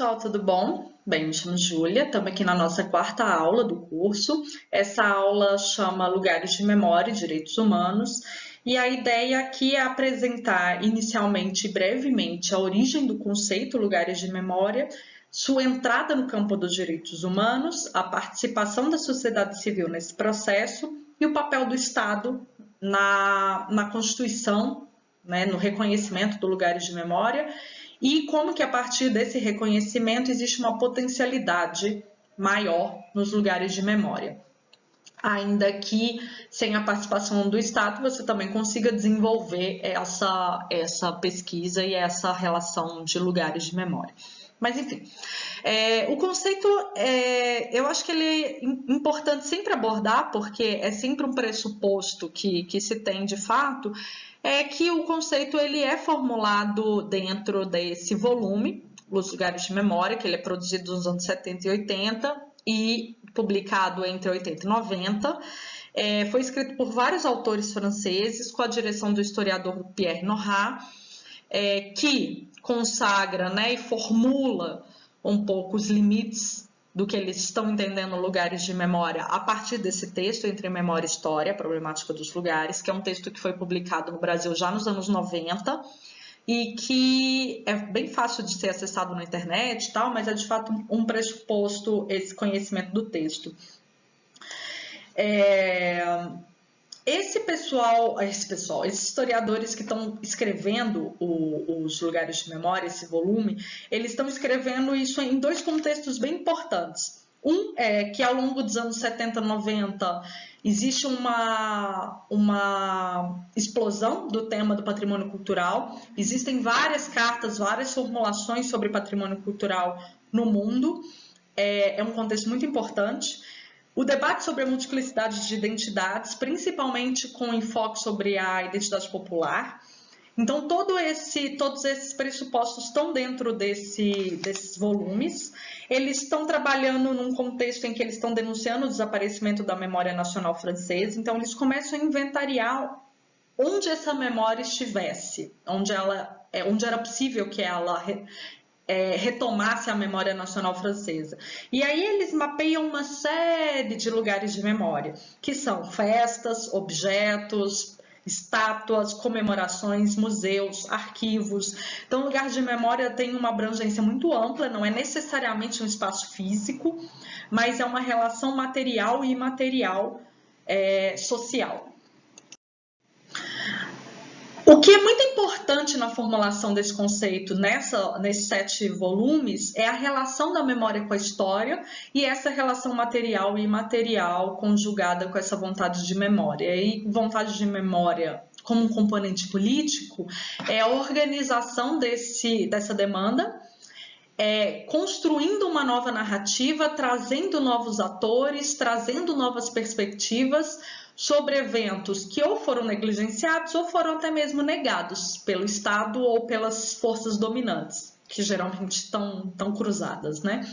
pessoal, tudo bom? Bem, me chamo Júlia, estamos aqui na nossa quarta aula do curso. Essa aula chama Lugares de Memória e Direitos Humanos, e a ideia aqui é apresentar inicialmente e brevemente a origem do conceito Lugares de Memória, sua entrada no campo dos direitos humanos, a participação da sociedade civil nesse processo e o papel do Estado na Constituição, né, no reconhecimento do Lugares de Memória, e como que a partir desse reconhecimento existe uma potencialidade maior nos lugares de memória. Ainda que sem a participação do Estado você também consiga desenvolver essa pesquisa e essa relação de lugares de memória. Mas enfim, o conceito, eu acho que ele é importante sempre abordar, porque é sempre um pressuposto que se tem de fato, é que o conceito ele é formulado dentro desse volume, Os Lugares de Memória, que ele é produzido nos anos 70 e 80 e publicado entre 80 e 90. Foi escrito por vários autores franceses, com a direção do historiador Pierre Nora, que consagra, né, e formula um pouco os limites do que eles estão entendendo lugares de memória a partir desse texto, Entre Memória e História, a Problemática dos Lugares, que é um texto que foi publicado no Brasil já nos anos 90 e que é bem fácil de ser acessado na internet e tal, mas é de fato um pressuposto esse conhecimento do texto. Esses historiadores que estão escrevendo os Lugares de Memória, esse volume, eles estão escrevendo isso em dois contextos bem importantes. Um é que ao longo dos anos 70, 90, existe uma explosão do tema do patrimônio cultural. Existem várias cartas, várias formulações sobre patrimônio cultural no mundo. É um contexto muito importante. O debate sobre a multiplicidade de identidades, principalmente com enfoque sobre a identidade popular. Então, todos esses pressupostos estão dentro desses volumes. Eles estão trabalhando num contexto em que eles estão denunciando o desaparecimento da memória nacional francesa. Então, eles começam a inventariar onde essa memória estivesse, onde era possível que ela retomasse a memória nacional francesa. E aí eles mapeiam uma série de lugares de memória, que são festas, objetos, estátuas, comemorações, museus, arquivos. Então, o lugar de memória tem uma abrangência muito ampla, não é necessariamente um espaço físico, mas é uma relação material e imaterial social. O que é muito importante na formulação desse conceito nesses 7 volumes é a relação da memória com a história e essa relação material e imaterial conjugada com essa vontade de memória. E vontade de memória como um componente político é a organização dessa demanda, construindo uma nova narrativa, trazendo novos atores, trazendo novas perspectivas sobre eventos que ou foram negligenciados ou foram até mesmo negados pelo Estado ou pelas forças dominantes, que geralmente estão cruzadas, né?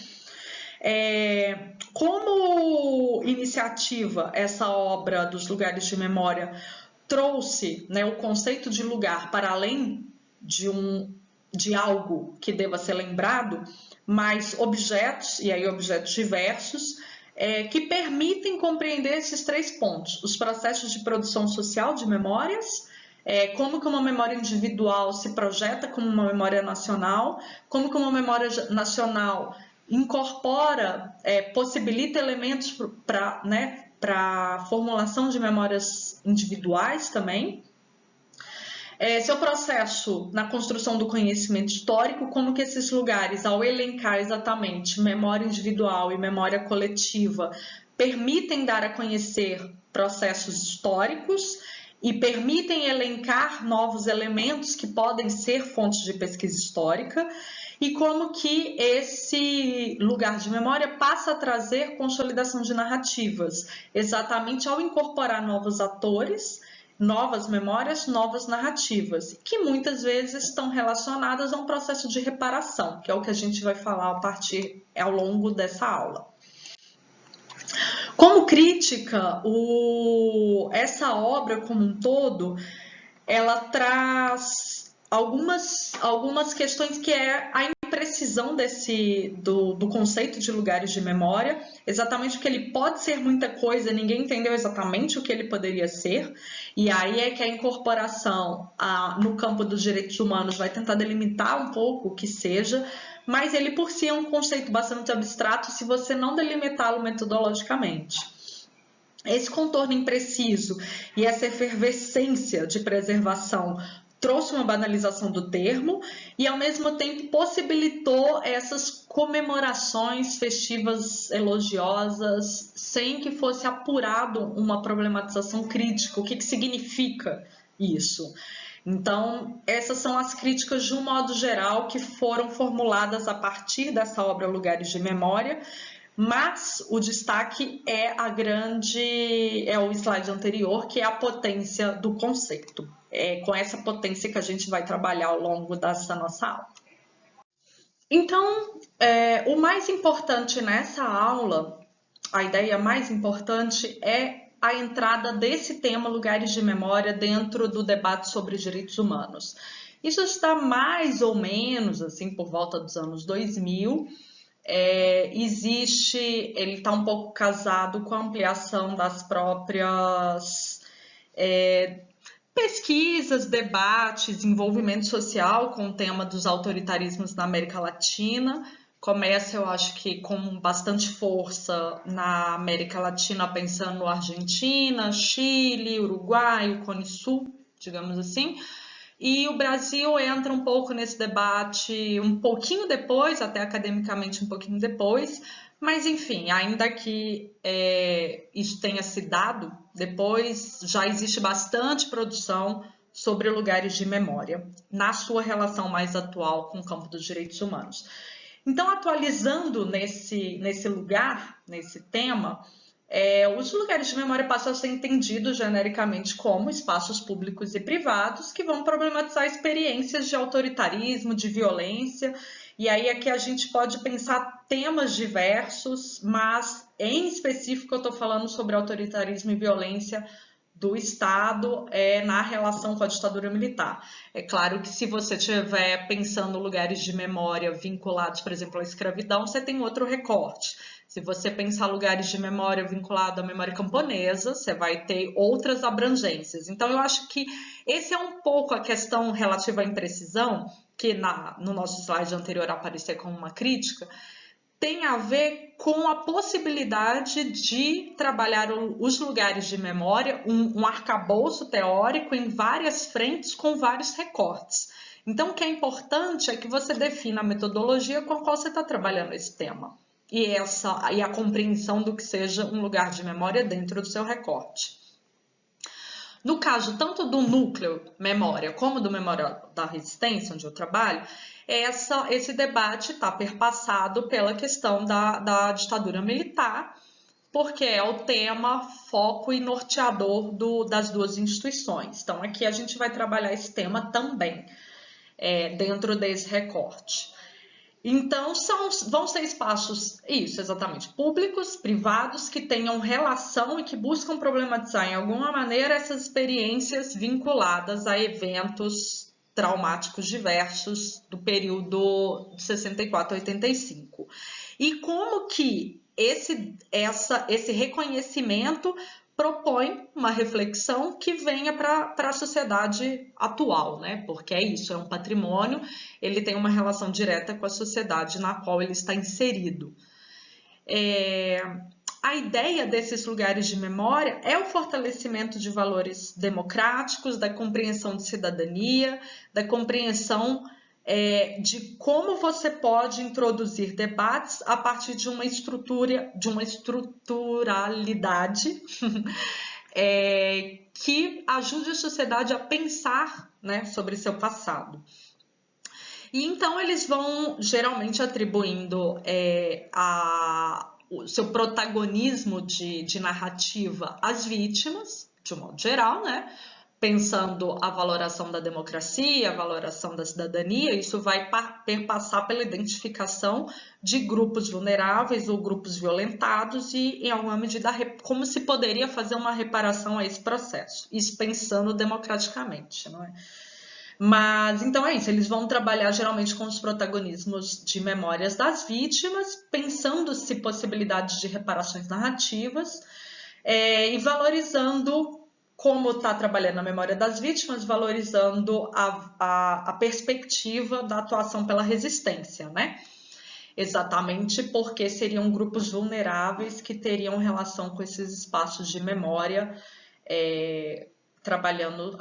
Como iniciativa, essa obra dos Lugares de Memória trouxe, né, o conceito de lugar para além de algo que deva ser lembrado, mas objetos, e aí objetos diversos, que permitem compreender esses 3 pontos: os processos de produção social de memórias, como que uma memória individual se projeta como uma memória nacional, como que uma memória nacional incorpora, possibilita elementos para a formulação de memórias individuais também. Seu processo na construção do conhecimento histórico, como que esses lugares, ao elencar exatamente memória individual e memória coletiva, permitem dar a conhecer processos históricos e permitem elencar novos elementos que podem ser fontes de pesquisa histórica, e como que esse lugar de memória passa a trazer consolidação de narrativas, exatamente ao incorporar novos atores, novas memórias, novas narrativas, que muitas vezes estão relacionadas a um processo de reparação, que é o que a gente vai falar ao longo dessa aula. Como crítica, essa obra como um todo, ela traz algumas questões que é a imprecisão do conceito de lugares de memória, exatamente porque ele pode ser muita coisa, ninguém entendeu exatamente o que ele poderia ser, e aí é que a incorporação no campo dos direitos humanos vai tentar delimitar um pouco o que seja, mas ele por si é um conceito bastante abstrato se você não delimitá-lo metodologicamente. Esse contorno impreciso e essa efervescência de preservação trouxe uma banalização do termo e, ao mesmo tempo, possibilitou essas comemorações festivas elogiosas sem que fosse apurado uma problematização crítica. O que significa isso? Então, essas são as críticas de um modo geral que foram formuladas a partir dessa obra Lugares de Memória, mas o destaque é o slide anterior, que é a potência do conceito. É com essa potência que a gente vai trabalhar ao longo dessa nossa aula. Então, o mais importante nessa aula, a ideia mais importante é a entrada desse tema Lugares de Memória dentro do debate sobre direitos humanos. Isso está mais ou menos assim por volta dos anos 2000. Ele está um pouco casado com a ampliação das próprias pesquisas, debates, envolvimento social com o tema dos autoritarismos na América Latina. Começa, eu acho que com bastante força na América Latina, pensando Argentina, Chile, Uruguai, o Cone Sul, digamos assim. E o Brasil entra um pouco nesse debate um pouquinho depois, até academicamente um pouquinho depois, mas enfim, ainda que isso tenha se dado, depois já existe bastante produção sobre lugares de memória, na sua relação mais atual com o campo dos direitos humanos. Então, atualizando nesse lugar, nesse tema, os lugares de memória passam a ser entendidos genericamente como espaços públicos e privados que vão problematizar experiências de autoritarismo, de violência, e aí aqui a gente pode pensar temas diversos, mas em específico eu estou falando sobre autoritarismo e violência do Estado na relação com a ditadura militar. É claro que se você estiver pensando em lugares de memória vinculados, por exemplo, à escravidão, você tem outro recorte. Se você pensar lugares de memória vinculados à memória camponesa, você vai ter outras abrangências. Então, eu acho que esse é um pouco a questão relativa à imprecisão, que no nosso slide anterior aparecia como uma crítica, tem a ver com a possibilidade de trabalhar os lugares de memória, um arcabouço teórico em várias frentes com vários recortes. Então, o que é importante é que você defina a metodologia com a qual você está trabalhando esse tema e a compreensão do que seja um lugar de memória dentro do seu recorte. No caso tanto do núcleo memória como do Memória da Resistência, onde eu trabalho, esse debate está perpassado pela questão da ditadura militar, porque é o tema, foco e norteador das duas instituições. Então, aqui a gente vai trabalhar esse tema também, dentro desse recorte. Então, vão ser espaços, isso, exatamente, públicos, privados, que tenham relação e que buscam problematizar, em alguma maneira, essas experiências vinculadas a eventos traumáticos diversos do período de 64 a 85. E como que esse reconhecimento propõe uma reflexão que venha para a sociedade atual, né? Porque é isso, é um patrimônio, ele tem uma relação direta com a sociedade na qual ele está inserido. A ideia desses lugares de memória é o fortalecimento de valores democráticos, da compreensão de cidadania, da compreensão de como você pode introduzir debates a partir de uma estruturalidade que ajude a sociedade a pensar, né, sobre seu passado. E então eles vão geralmente atribuindo o seu protagonismo de narrativa às vítimas, de um modo geral, né? Pensando a valoração da democracia, a valoração da cidadania, isso vai perpassar pela identificação de grupos vulneráveis ou grupos violentados e, em alguma medida, como se poderia fazer uma reparação a esse processo, isso pensando democraticamente, não é? Mas então é isso, eles vão trabalhar geralmente com os protagonismos de memórias das vítimas, pensando-se possibilidades de reparações narrativas, e valorizando, como está trabalhando a memória das vítimas, valorizando a perspectiva da atuação pela resistência, né? Exatamente porque seriam grupos vulneráveis que teriam relação com esses espaços de memória, trabalhando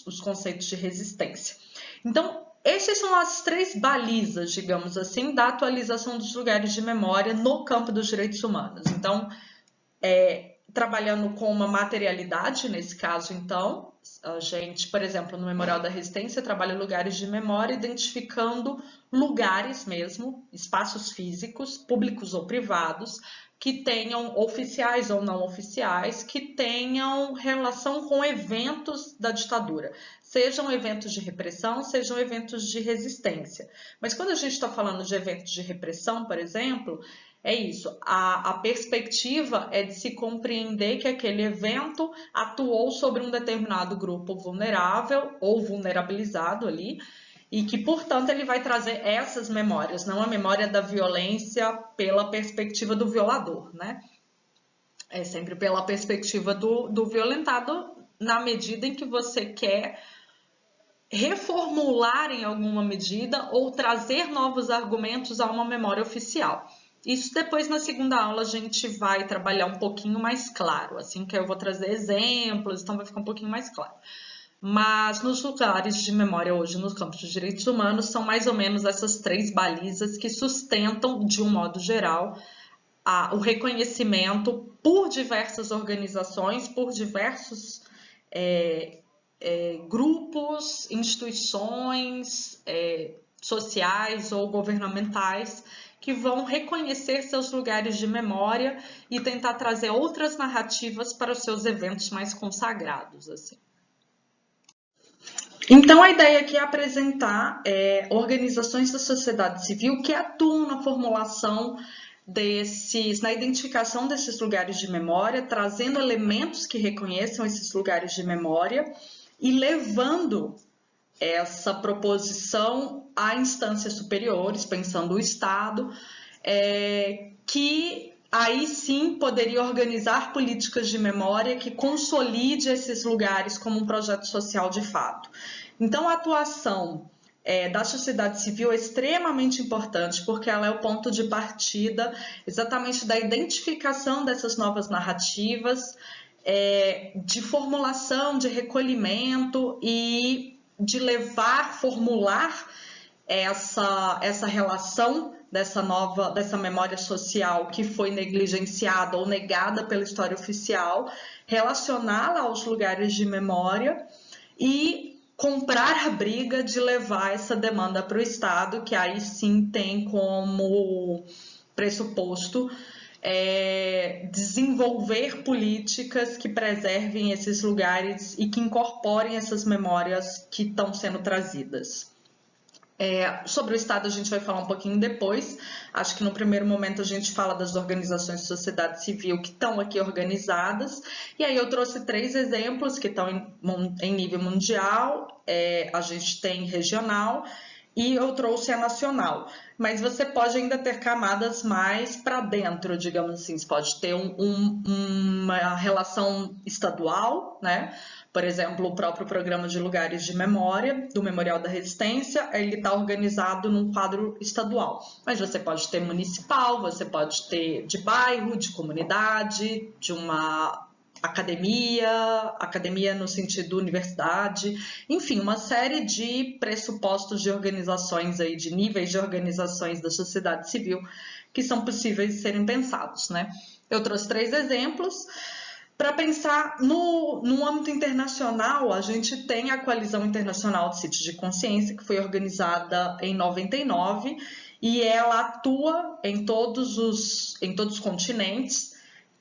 os conceitos de resistência. Então, essas são as 3 balizas, digamos assim, da atualização dos lugares de memória no campo dos direitos humanos. Então, trabalhando com uma materialidade, nesse caso, então, a gente, por exemplo, no Memorial da Resistência, trabalha lugares de memória, identificando lugares mesmo, espaços físicos, públicos ou privados, que tenham, oficiais ou não oficiais, que tenham relação com eventos da ditadura, sejam eventos de repressão, sejam eventos de resistência. Mas quando a gente está falando de eventos de repressão, por exemplo, é isso, a perspectiva é de se compreender que aquele evento atuou sobre um determinado grupo vulnerável ou vulnerabilizado ali, e que, portanto, ele vai trazer essas memórias, não a memória da violência pela perspectiva do violador, né? É sempre pela perspectiva do violentado, na medida em que você quer reformular em alguma medida ou trazer novos argumentos a uma memória oficial. Isso depois na segunda aula a gente vai trabalhar um pouquinho mais claro, assim que eu vou trazer exemplos, então vai ficar um pouquinho mais claro. Mas nos lugares de memória hoje, nos campos de direitos humanos, são mais ou menos essas 3 balizas que sustentam, de um modo geral, o reconhecimento por diversas organizações, por diversos grupos, instituições sociais ou governamentais que vão reconhecer seus lugares de memória e tentar trazer outras narrativas para os seus eventos mais consagrados, assim. Então, a ideia aqui é apresentar organizações da sociedade civil que atuam na formulação na identificação desses lugares de memória, trazendo elementos que reconheçam esses lugares de memória e levando essa proposição a instâncias superiores, pensando o Estado, que aí sim poderia organizar políticas de memória que consolide esses lugares como um projeto social de fato. Então, a atuação da sociedade civil é extremamente importante, porque ela é o ponto de partida exatamente da identificação dessas novas narrativas, de formulação, de recolhimento e de formular essa relação dessa memória social que foi negligenciada ou negada pela história oficial, relacioná-la aos lugares de memória e comprar a briga de levar essa demanda para o Estado, que aí sim tem como pressuposto desenvolver políticas que preservem esses lugares e que incorporem essas memórias que estão sendo trazidas. Sobre o Estado a gente vai falar um pouquinho depois. Acho que no primeiro momento a gente fala das organizações de sociedade civil que estão aqui organizadas. E aí eu trouxe 3 exemplos que estão em nível mundial, a gente tem regional e eu trouxe a nacional. Mas você pode ainda ter camadas mais para dentro, digamos assim. Você pode ter uma relação estadual, né? Por exemplo, o próprio Programa de Lugares de Memória do Memorial da Resistência, ele está organizado num quadro estadual. Mas você pode ter municipal, você pode ter de bairro, de comunidade, de uma academia no sentido universidade, enfim, uma série de pressupostos de organizações aí, de níveis de organizações da sociedade civil que são possíveis de serem pensados, né? Eu trouxe 3 exemplos. Para pensar no âmbito internacional, a gente tem a Coalizão Internacional de Sítios de Consciência, que foi organizada em 99, e ela atua em todos os continentes,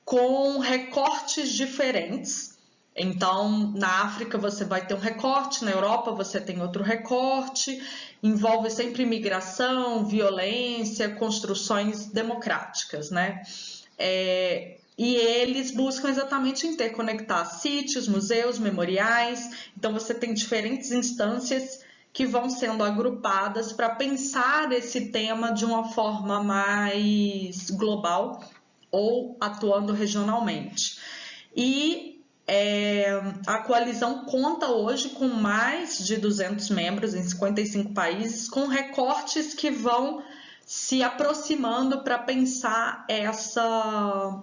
com recortes diferentes. Então, na África você vai ter um recorte, na Europa você tem outro recorte, envolve sempre migração, violência, construções democráticas, né? E eles buscam exatamente interconectar sítios, museus, memoriais. Então, você tem diferentes instâncias que vão sendo agrupadas para pensar esse tema de uma forma mais global ou atuando regionalmente. E a coalizão conta hoje com mais de 200 membros em 55 países, com recortes que vão se aproximando para pensar essa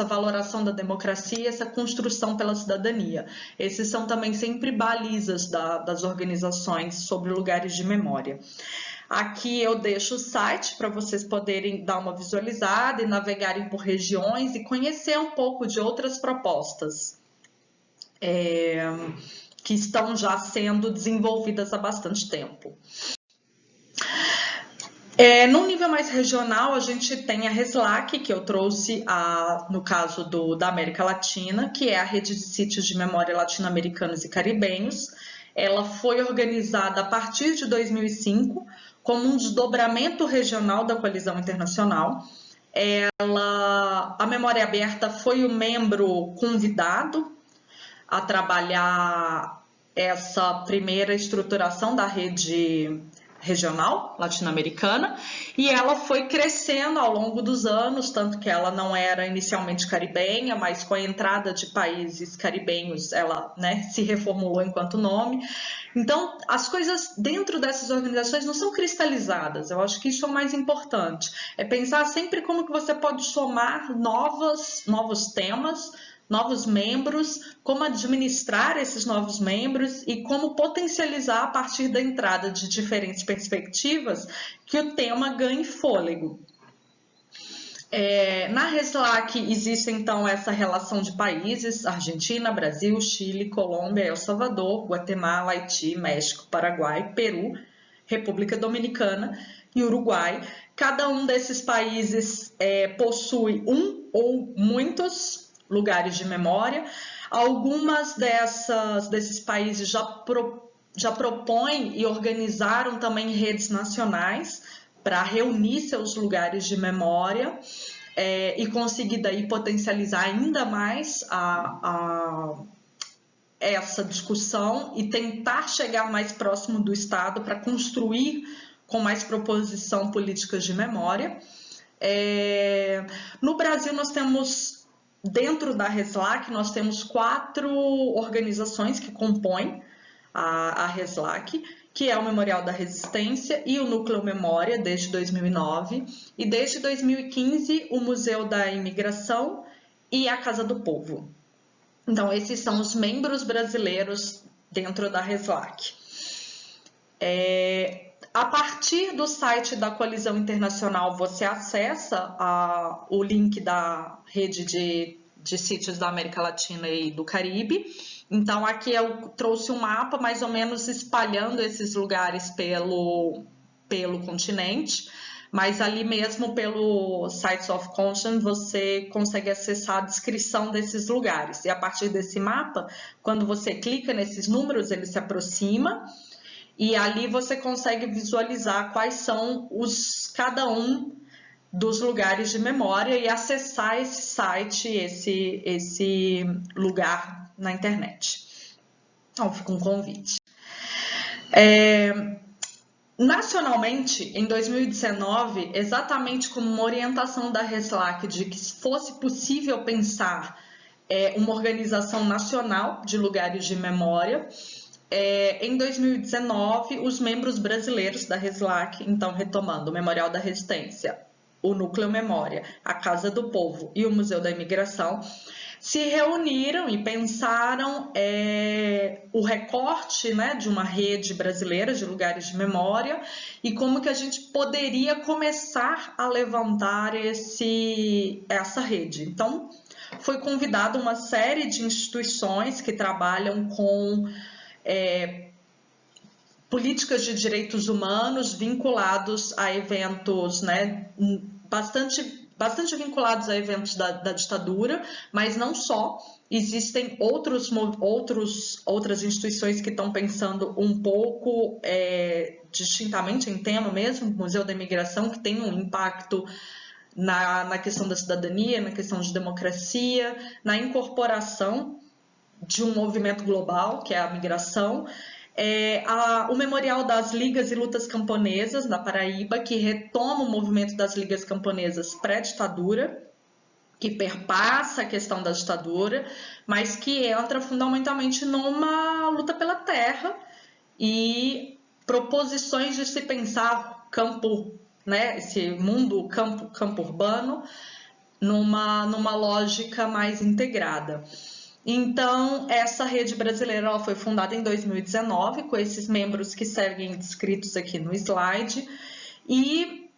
valoração da democracia, essa construção pela cidadania. Esses são também sempre balizas das organizações sobre lugares de memória. Aqui eu deixo o site para vocês poderem dar uma visualizada e navegarem por regiões e conhecer um pouco de outras propostas que estão já sendo desenvolvidas há bastante tempo. No nível mais regional, a gente tem a RESLAC, que eu trouxe no caso da América Latina, que é a rede de sítios de memória latino-americanos e caribenhos. Ela foi organizada a partir de 2005 como um desdobramento regional da coalizão internacional. A Memória Aberta foi o membro convidado a trabalhar essa primeira estruturação da rede regional latino-americana, e ela foi crescendo ao longo dos anos, tanto que ela não era inicialmente caribenha, mas com a entrada de países caribenhos ela se reformulou enquanto nome. Então, as coisas dentro dessas organizações não são cristalizadas, eu acho que isso é o mais importante, é pensar sempre como que você pode somar novos temas, novos membros, como administrar esses novos membros e como potencializar a partir da entrada de diferentes perspectivas que o tema ganhe fôlego. Na RESLAC existe então essa relação de países: Argentina, Brasil, Chile, Colômbia, El Salvador, Guatemala, Haiti, México, Paraguai, Peru, República Dominicana e Uruguai. Cada um desses países possui um ou muitos lugares de memória. Algumas desses países já propõem e organizaram também redes nacionais para reunir seus lugares de memória e conseguir daí potencializar ainda mais essa discussão e tentar chegar mais próximo do Estado para construir com mais proposição políticas de memória. No Brasil nós temos, dentro da RESLAC, nós temos 4 organizações que compõem a RESLAC, que é o Memorial da Resistência e o Núcleo Memória, desde 2009, e desde 2015 o Museu da Imigração e a Casa do Povo. Então, esses são os membros brasileiros dentro da RESLAC. A partir do site da Coalizão Internacional, você acessa o link da rede de sítios da América Latina e do Caribe. Então, aqui eu trouxe um mapa mais ou menos espalhando esses lugares pelo continente, mas ali mesmo pelo Sites of Conscience você consegue acessar a descrição desses lugares. E a partir desse mapa, quando você clica nesses números, ele se aproxima e ali você consegue visualizar quais são cada um dos lugares de memória e acessar esse site, esse lugar na internet. Então, fica um convite. Nacionalmente, em 2019, exatamente como uma orientação da RESLAC de que fosse possível pensar uma organização nacional de lugares de memória, em 2019, os membros brasileiros da RESLAC, então retomando o Memorial da Resistência, o Núcleo Memória, a Casa do Povo e o Museu da Imigração, se reuniram e pensaram o recorte de uma rede brasileira de lugares de memória e como que a gente poderia começar a levantar essa rede. Então, foi convidada uma série de instituições que trabalham com políticas de direitos humanos vinculados a eventos, bastante vinculados a eventos da ditadura, mas não só. Existem outras instituições que estão pensando um pouco distintamente em tema mesmo, o Museu da Imigração, que tem um impacto na questão da cidadania, na questão de democracia, na incorporação de um movimento global, que é a migração. O Memorial das Ligas e Lutas Camponesas, da Paraíba, que retoma o movimento das ligas camponesas pré-ditadura, que perpassa a questão da ditadura, mas que entra fundamentalmente numa luta pela terra e proposições de se pensar campo, né, esse mundo campo urbano, numa lógica mais integrada. Então, essa rede brasileira ela foi fundada em 2019, com esses membros que seguem descritos aqui no slide, e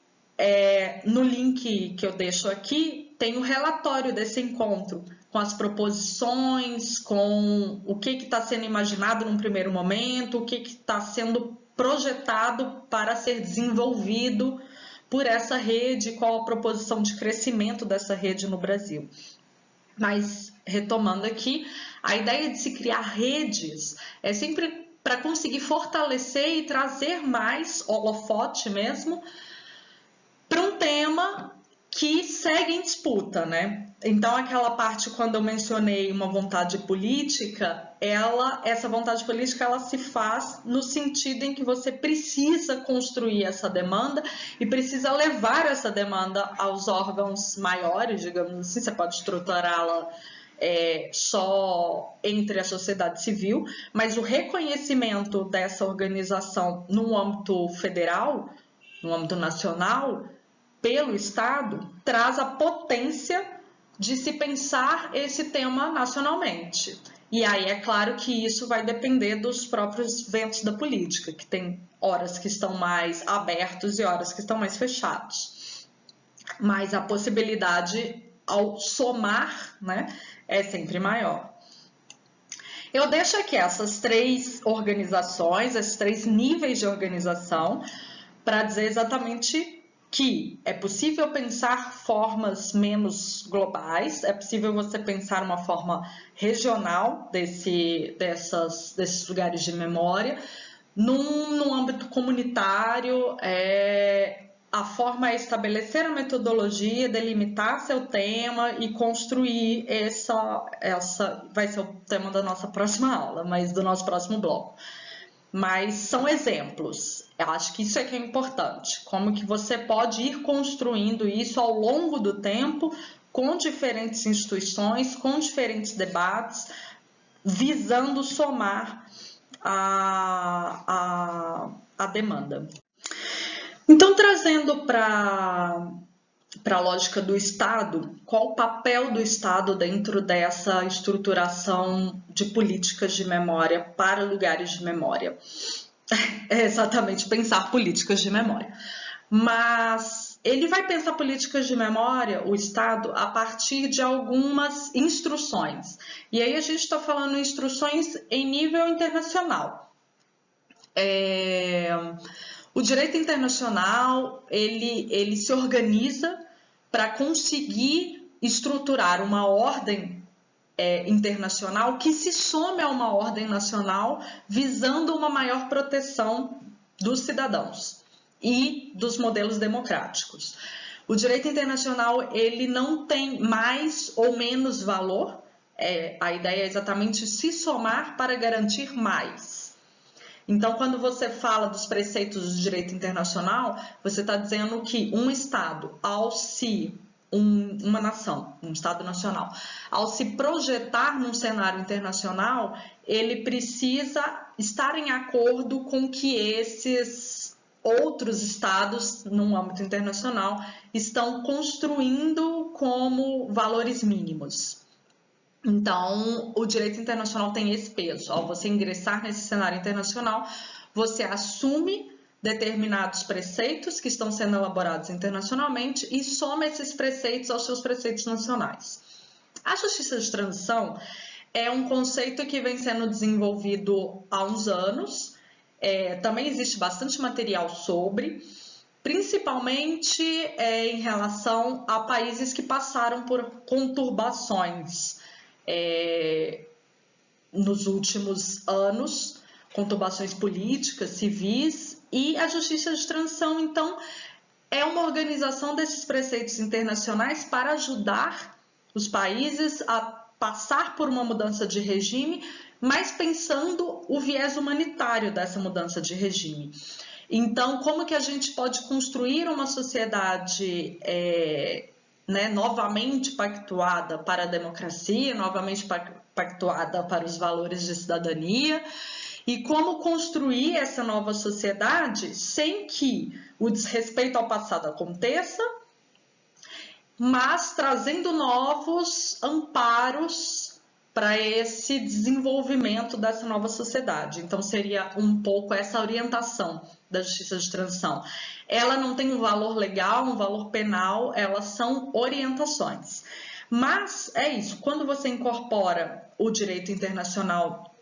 no link que eu deixo aqui, tem o relatório desse encontro, com as proposições, com o que está sendo imaginado num primeiro momento, o que está sendo projetado para ser desenvolvido por essa rede, qual a proposição de crescimento dessa rede no Brasil. Mas, retomando aqui, a ideia de se criar redes é sempre para conseguir fortalecer e trazer mais holofote mesmo para um tema que segue em disputa, né? Então, aquela parte quando eu mencionei uma vontade política, essa vontade política ela se faz no sentido em que você precisa construir essa demanda e precisa levar essa demanda aos órgãos maiores, digamos assim, você pode estruturá-la só entre a sociedade civil, mas o reconhecimento dessa organização no âmbito federal, no âmbito nacional, pelo Estado, traz a potência de se pensar esse tema nacionalmente. E aí é claro que isso vai depender dos próprios ventos da política, que tem horas que estão mais abertos e horas que estão mais fechados. Mas a possibilidade ao somar, né, é sempre maior. Eu deixo aqui essas 3 organizações, esses 3 níveis de organização, para dizer exatamente que é possível pensar formas menos globais, é possível você pensar uma forma regional desses lugares de memória, num âmbito comunitário, a forma é estabelecer a metodologia, delimitar seu tema e construir essa vai ser o tema da nossa próxima aula, mas do nosso próximo bloco. Mas são exemplos. Eu acho que isso é que é importante. Como que você pode ir construindo isso ao longo do tempo, com diferentes instituições, com diferentes debates, visando somar a demanda. Então, trazendo para a lógica do Estado, qual o papel do Estado dentro dessa estruturação de políticas de memória para lugares de memória? É exatamente pensar políticas de memória. Mas ele vai pensar políticas de memória, o Estado, a partir de algumas instruções. E aí a gente está falando instruções em nível internacional. O direito internacional, ele se organiza para conseguir estruturar uma ordem internacional que se some a uma ordem nacional visando uma maior proteção dos cidadãos e dos modelos democráticos. O direito internacional ele não tem mais ou menos valor, a ideia é exatamente se somar para garantir mais. Então, quando você fala dos preceitos do direito internacional, você está dizendo que um Estado, uma nação, um Estado nacional, ao se projetar num cenário internacional, ele precisa estar em acordo com que esses outros Estados, no âmbito internacional, estão construindo como valores mínimos. Então, o direito internacional tem esse peso. Ao você ingressar nesse cenário internacional, você assume determinados preceitos que estão sendo elaborados internacionalmente e soma esses preceitos aos seus preceitos nacionais. A justiça de transição é um conceito que vem sendo desenvolvido há uns anos. Também existe bastante material sobre, principalmente em relação a países que passaram por conturbações nos últimos anos, conturbações políticas, civis, e a justiça de transição, então, é uma organização desses preceitos internacionais para ajudar os países a passar por uma mudança de regime, mas pensando o viés humanitário dessa mudança de regime. Então, como que a gente pode construir uma sociedade novamente pactuada para a democracia, novamente pactuada para os valores de cidadania, e como construir essa nova sociedade sem que o desrespeito ao passado aconteça, mas trazendo novos amparos para esse desenvolvimento dessa nova sociedade. Então, seria um pouco essa orientação da justiça de transição. Ela não tem um valor legal, um valor penal, elas são orientações. Mas é isso, quando você incorpora o direito internacional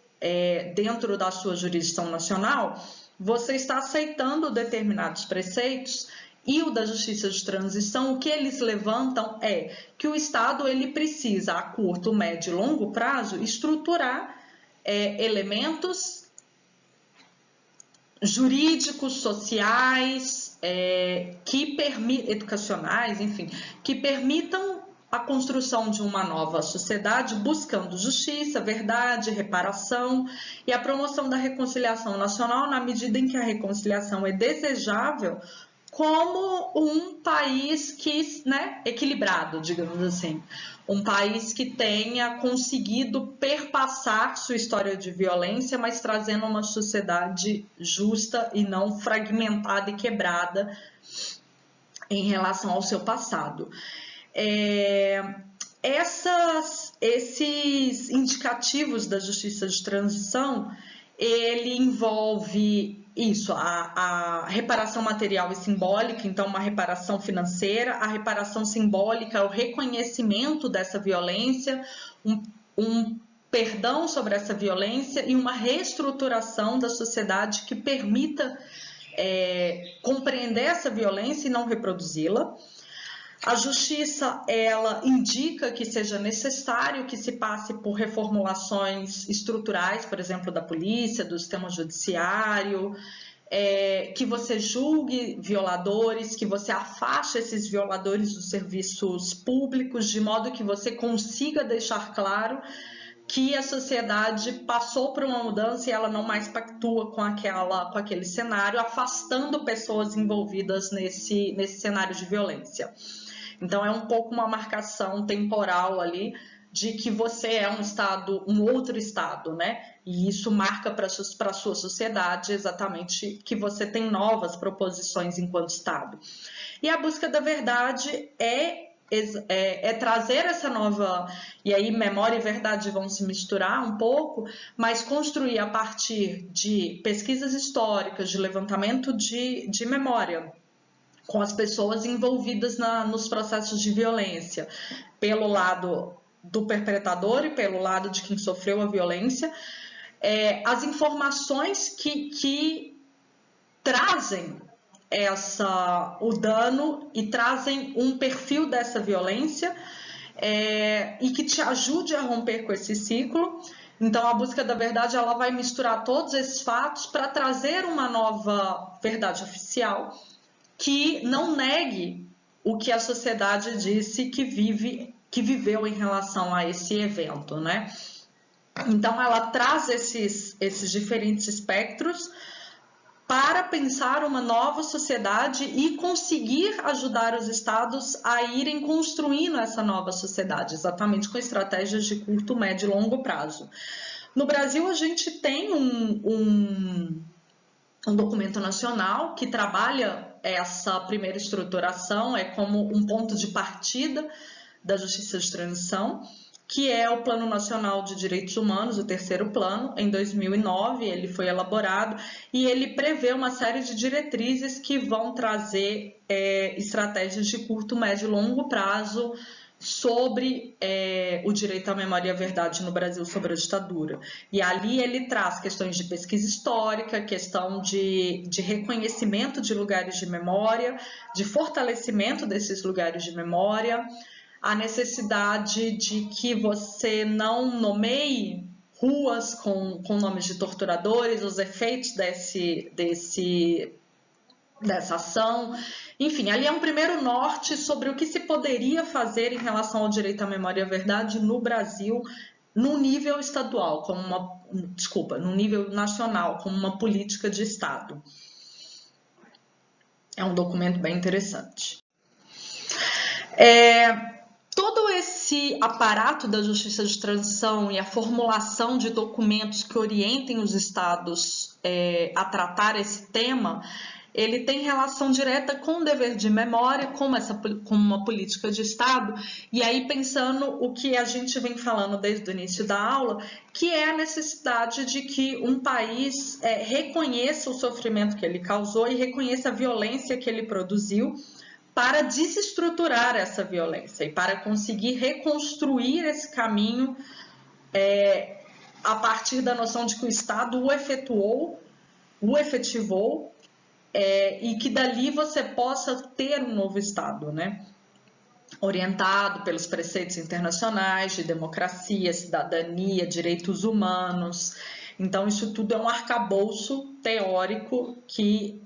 dentro da sua jurisdição nacional, você está aceitando determinados preceitos. E o da justiça de transição, o que eles levantam é que o Estado ele precisa, a curto, médio e longo prazo, estruturar elementos jurídicos, sociais, educacionais, enfim, que permitam a construção de uma nova sociedade buscando justiça, verdade, reparação e a promoção da reconciliação nacional na medida em que a reconciliação é desejável como um país equilibrado, digamos assim. Um país que tenha conseguido perpassar sua história de violência, mas trazendo uma sociedade justa e não fragmentada e quebrada em relação ao seu passado. Esses indicativos da justiça de transição, ele envolve isso, a reparação material e simbólica, então uma reparação financeira, a reparação simbólica, o reconhecimento dessa violência, um perdão sobre essa violência e uma reestruturação da sociedade que permita compreender essa violência e não reproduzi-la. A justiça, ela indica que seja necessário que se passe por reformulações estruturais, por exemplo, da polícia, do sistema judiciário, que você julgue violadores, que você afaste esses violadores dos serviços públicos, de modo que você consiga deixar claro que a sociedade passou por uma mudança e ela não mais pactua com aquele cenário, afastando pessoas envolvidas nesse cenário de violência. Então, é um pouco uma marcação temporal ali de que você é um outro estado, né? E isso marca para a sua sociedade exatamente que você tem novas proposições enquanto estado. E a busca da verdade é trazer essa nova... E aí, memória e verdade vão se misturar um pouco, mas construir a partir de pesquisas históricas, de levantamento de memória, com as pessoas envolvidas nos processos de violência, pelo lado do perpetrador e pelo lado de quem sofreu a violência, as informações que trazem o dano e trazem um perfil dessa violência e que te ajude a romper com esse ciclo. Então, a busca da verdade ela vai misturar todos esses fatos para trazer uma nova verdade oficial, que não negue o que a sociedade disse que viveu em relação a esse evento, né? Então, ela traz esses diferentes espectros para pensar uma nova sociedade e conseguir ajudar os estados a irem construindo essa nova sociedade, exatamente com estratégias de curto, médio e longo prazo. No Brasil, a gente tem um documento nacional que trabalha essa primeira estruturação, como um ponto de partida da justiça de transição, que é o Plano Nacional de Direitos Humanos, o terceiro plano. Em 2009 ele foi elaborado e ele prevê uma série de diretrizes que vão trazer estratégias de curto, médio e longo prazo sobre o direito à memória e à verdade no Brasil sobre a ditadura. E ali ele traz questões de pesquisa histórica, questão de reconhecimento de lugares de memória, de fortalecimento desses lugares de memória, a necessidade de que você não nomeie ruas com nomes de torturadores, os efeitos desse dessa ação. Enfim, ali é um primeiro norte sobre o que se poderia fazer em relação ao direito à memória e à verdade no Brasil, no nível estadual, no nível nacional, como uma política de Estado. É um documento bem interessante. Todo esse aparato da justiça de transição e a formulação de documentos que orientem os estados a tratar esse tema, ele tem relação direta com o dever de memória, como uma política de Estado, e aí pensando o que a gente vem falando desde o início da aula, que é a necessidade de que um país reconheça o sofrimento que ele causou e reconheça a violência que ele produziu, para desestruturar essa violência e para conseguir reconstruir esse caminho a partir da noção de que o Estado o efetivou, e que dali você possa ter um novo Estado, né? Orientado pelos preceitos internacionais de democracia, cidadania, direitos humanos. Então, isso tudo é um arcabouço teórico que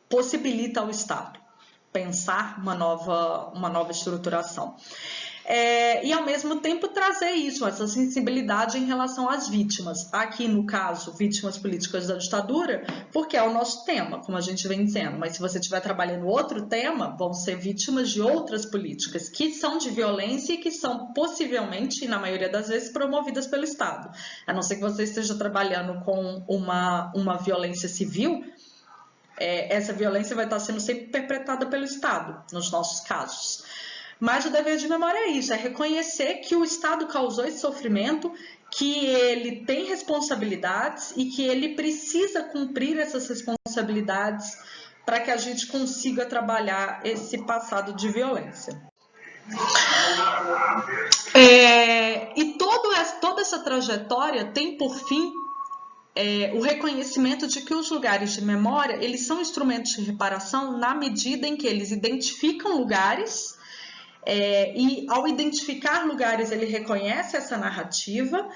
possibilita ao Estado pensar uma nova estruturação. E, ao mesmo tempo, trazer isso, essa sensibilidade em relação às vítimas. Aqui, no caso, vítimas políticas da ditadura, porque é o nosso tema, como a gente vem dizendo. Mas se você estiver trabalhando outro tema, vão ser vítimas de outras políticas, que são de violência e que são possivelmente, na maioria das vezes, promovidas pelo Estado. A não ser que você esteja trabalhando com uma violência civil, essa violência vai estar sendo sempre perpetrada pelo Estado, nos nossos casos. Mas o dever de memória é isso, é reconhecer que o Estado causou esse sofrimento, que ele tem responsabilidades e que ele precisa cumprir essas responsabilidades para que a gente consiga trabalhar esse passado de violência. E toda essa trajetória tem por fim o reconhecimento de que os lugares de memória, eles são instrumentos de reparação na medida em que eles identificam lugares, e ao identificar lugares ele reconhece essa narrativa,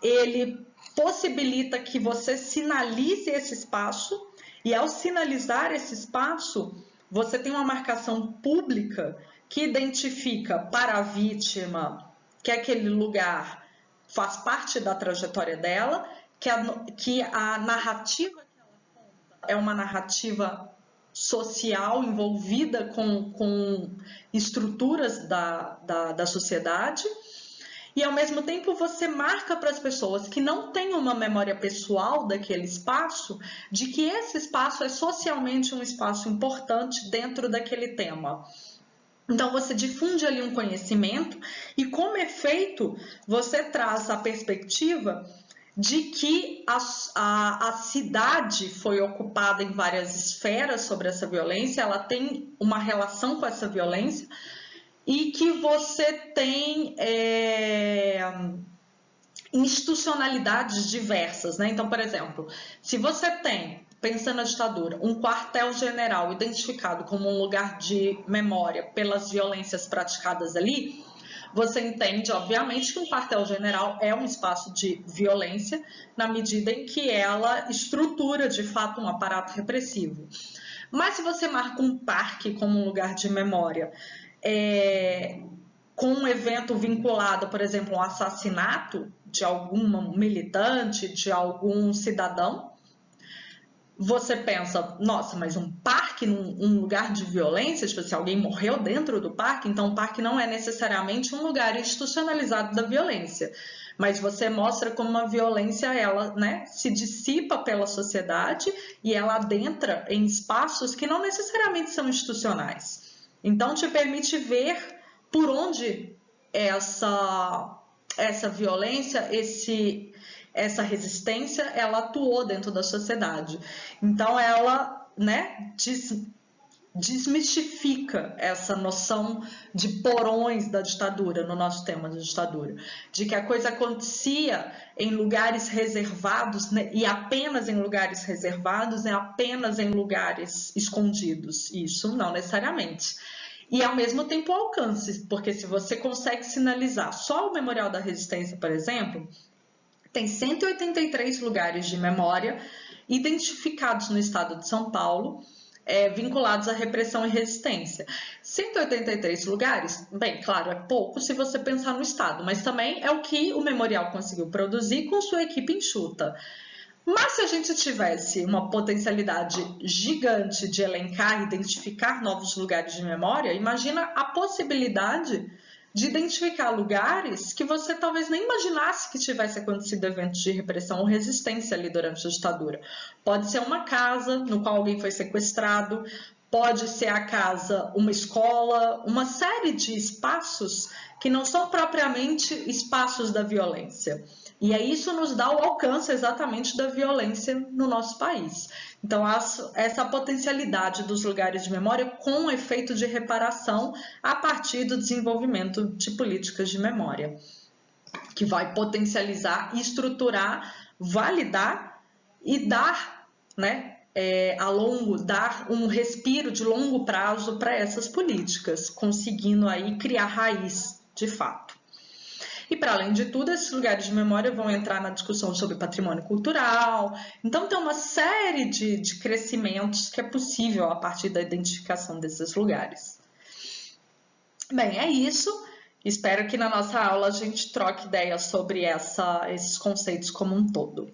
ele possibilita que você sinalize esse espaço, e ao sinalizar esse espaço, você tem uma marcação pública que identifica para a vítima que aquele lugar faz parte da trajetória dela, que a narrativa que ela conta é uma narrativa social envolvida com estruturas da sociedade, e ao mesmo tempo você marca para as pessoas que não têm uma memória pessoal daquele espaço, de que esse espaço é socialmente um espaço importante dentro daquele tema. Então, você difunde ali um conhecimento e, como efeito, você traz a perspectiva de que a cidade foi ocupada em várias esferas sobre essa violência, ela tem uma relação com essa violência, e que você tem institucionalidades diversas, né? Então, por exemplo, se você tem, pensando na ditadura, um quartel-general identificado como um lugar de memória pelas violências praticadas ali, você entende, obviamente, que um quartel-general é um espaço de violência na medida em que ela estrutura, de fato, um aparato repressivo. Mas se você marca um parque como um lugar de memória, com um evento vinculado, por exemplo, um assassinato de algum militante, de algum cidadão, você pensa, nossa, mas um parque, um lugar de violência, tipo, se alguém morreu dentro do parque, então o parque não é necessariamente um lugar institucionalizado da violência, mas você mostra como uma violência, ela, né, se dissipa pela sociedade e ela adentra em espaços que não necessariamente são institucionais. Então, te permite ver por onde essa violência, essa resistência, ela atuou dentro da sociedade. Então, ela, né, desmistifica essa noção de porões da ditadura, no nosso tema da ditadura, de que a coisa acontecia em lugares reservados, né, e apenas em lugares reservados, e apenas em lugares escondidos. Isso não necessariamente. E, ao mesmo tempo, o alcance, porque se você consegue sinalizar só o Memorial da Resistência, por exemplo, tem 183 lugares de memória identificados no estado de São Paulo, vinculados à repressão e resistência. 183 lugares, bem, claro, é pouco se você pensar no estado, mas também é o que o memorial conseguiu produzir com sua equipe enxuta. Mas se a gente tivesse uma potencialidade gigante de elencar e identificar novos lugares de memória, imagina a possibilidade de identificar lugares que você talvez nem imaginasse que tivesse acontecido eventos de repressão ou resistência ali durante a ditadura. Pode ser uma casa no qual alguém foi sequestrado, pode ser a casa, uma escola, uma série de espaços que não são propriamente espaços da violência. E aí isso nos dá o alcance exatamente da violência no nosso país. Então, essa potencialidade dos lugares de memória com efeito de reparação a partir do desenvolvimento de políticas de memória, que vai potencializar, estruturar, validar e dar, dar um respiro de longo prazo para essas políticas, conseguindo aí criar raiz de fato. E, para além de tudo, esses lugares de memória vão entrar na discussão sobre patrimônio cultural. Então, tem uma série de crescimentos que é possível a partir da identificação desses lugares. Bem, é isso. Espero que na nossa aula a gente troque ideias sobre esses conceitos como um todo.